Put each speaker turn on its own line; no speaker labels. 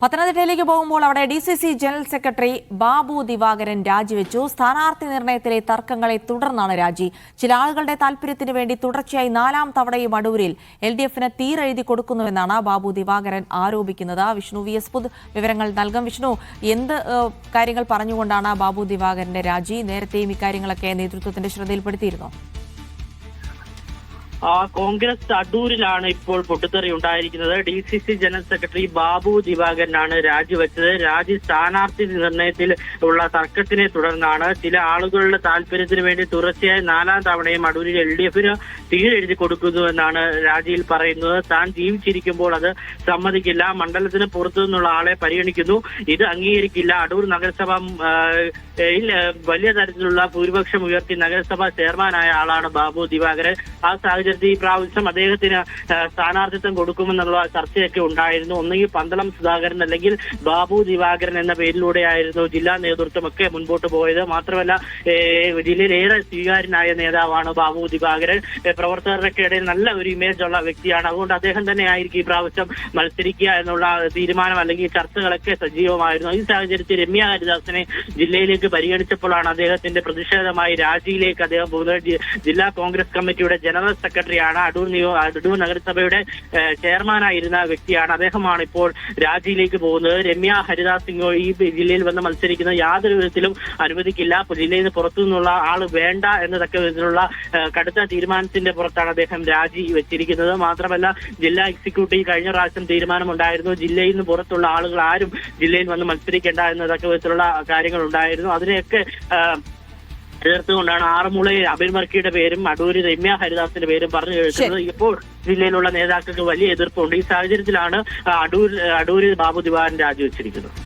പത്തനംതിട്ടയിലേക്ക് പോകുമ്പോൾ അവിടെ DCC general secretary Babu Divakaran രാജിവെച്ചു. സ്ഥാനാർത്ഥി നിർണയത്തിലെ തർക്കങ്ങളെ തുടർന്നാണ് രാജി. ചില ആളുകളുടെ താൽപര്യത്തിന് വേണ്ടി തുടർച്ചയായി 4ാം തവണയും അടൂരിൽ LDF-ന് തീരെഴുതി കൊടുക്കുന്നുവെന്നാണ് ബാബു ദിവാകരൻ ആരോപിക്കുന്നത്. വിഷ്ണു VS പുത് വിവരങ്ങൾ നൽകും. വിഷ്ണു, എന്ത് കാര്യങ്ങൾ പറഞ്ഞുകൊണ്ടാണ് ബാബു ദിവാകരന്റെ രാജി? നേരത്തെയും ഇക്കാര്യങ്ങളൊക്കെ നേതൃത്വത്തിന്റെ ശ്രദ്ധയിൽപ്പെടുത്തിയിരുന്നോ?
കോൺഗ്രസ് അടൂരിലാണ് ഇപ്പോൾ പൊട്ടിത്തെറി ഉണ്ടായിരിക്കുന്നത്. DCC ജനറൽ സെക്രട്ടറി ബാബു ദിവാകരനാണ് രാജിവെച്ചത്. രാജി സ്ഥാനാർത്ഥി നിർണയത്തിൽ ഉള്ള തർക്കത്തിനെ തുടർന്നാണ്. ചില ആളുകളുടെ താല്പര്യത്തിന് വേണ്ടി തുടർച്ചയായി 4ാം തവണയും അടൂരിൽ LDF-ന് തീരെഴുതി കൊടുക്കുന്നുവെന്നാണ് രാജിയിൽ പറയുന്നത്. താൻ ജീവിച്ചിരിക്കുമ്പോൾ അത് സമ്മതിക്കില്ല, മണ്ഡലത്തിന് പുറത്തു നിന്നുള്ള ആളെ പരിഗണിക്കുന്നു, ഇത് അംഗീകരിക്കില്ല. അടൂർ നഗരസഭ വലിയ തരത്തിലുള്ള ഭൂരിപക്ഷം ഉയർത്തി നഗരസഭാ ചെയർമാനായ ആളാണ് ബാബു ദിവാകരൻ. ആ സാഹചര്യത്തിൽ ഈ പ്രാവശ്യം അദ്ദേഹത്തിന് സ്ഥാനാർത്ഥിത്വം കൊടുക്കുമെന്നുള്ള ചർച്ചയൊക്കെ ഉണ്ടായിരുന്നു. ഒന്നുകിൽ പന്തളം സുധാകരൻ അല്ലെങ്കിൽ ബാബു ദിവാകരൻ എന്ന പേരിലൂടെയായിരുന്നു ജില്ലാ നേതൃത്വമൊക്കെ മുൻപോട്ട് പോയത്. മാത്രമല്ല ജില്ലയിൽ ഏറെ സ്വീകാര്യനായ നേതാവാണ് ബാബു ദിവാകരൻ. പ്രവർത്തകരുടെ ഇടയിൽ നല്ല ഒരു ഇമേജ് ഉള്ള വ്യക്തിയാണ്. അതുകൊണ്ട് അദ്ദേഹം തന്നെ ആയിരിക്കും ഈ പ്രാവശ്യം മത്സരിക്കുക എന്നുള്ള തീരുമാനം അല്ലെങ്കിൽ ചർച്ചകളൊക്കെ സജീവമായിരുന്നു. ഈ സാഹചര്യത്തിൽ രമ്യ ഹരിദാസിനെ ജില്ലയിലേക്ക് പരിഗണിച്ചപ്പോഴാണ് അദ്ദേഹത്തിന്റെ പ്രതിഷേധമായി രാജിയിലേക്ക് അദ്ദേഹം പോകുന്നത്. ജില്ലാ കോൺഗ്രസ് കമ്മിറ്റിയുടെ ജനറൽ സെക്രട്ടറിയാണ്. അടൂർ നഗരസഭയുടെ ചെയർമാനായിരുന്ന വ്യക്തിയാണ്. അദ്ദേഹമാണ് ഇപ്പോൾ രാജിയിലേക്ക് പോകുന്നത്. രമ്യ ഹരിദാസ് ഈ ജില്ലയിൽ വന്ന് മത്സരിക്കുന്നത് യാതൊരു വിധത്തിലും അനുവദിക്കില്ല. ജില്ലയിൽ നിന്ന് പുറത്തു നിന്നുള്ള ആള് വേണ്ട എന്നതൊക്കെ വിധത്തിലുള്ള കടുത്ത തീരുമാനത്തിന്റെ പുറത്താണ് അദ്ദേഹം രാജി വെച്ചിരിക്കുന്നത്. മാത്രമല്ല ജില്ലാ എക്സിക്യൂട്ടീവ് കഴിഞ്ഞ പ്രാവശ്യം തീരുമാനമുണ്ടായിരുന്നു, ജില്ലയിൽ നിന്ന് പുറത്തുള്ള ആളുകൾ ആരും ജില്ലയിൽ വന്ന് മത്സരിക്കേണ്ട എന്നതൊക്കെ വിധത്തിലുള്ള കാര്യങ്ങൾ ഉണ്ടായിരുന്നു. അതിനെയൊക്കെ എതിർത്തുകൊണ്ടാണ് ആറന്മുളയിൽ അബിൻ വർക്കിയുടെ പേരും അടൂര് രമ്യ ഹരിദാസിന്റെ പേരും പറഞ്ഞു കേൾക്കുന്നത്. ഇപ്പോൾ ജില്ലയിലുള്ള നേതാക്കൾക്ക് വലിയ എതിർപ്പുണ്ട്. ഈ സാഹചര്യത്തിലാണ് അടൂര് ബാബു ദിവാകരൻ രാജിവെച്ചിരിക്കുന്നത്.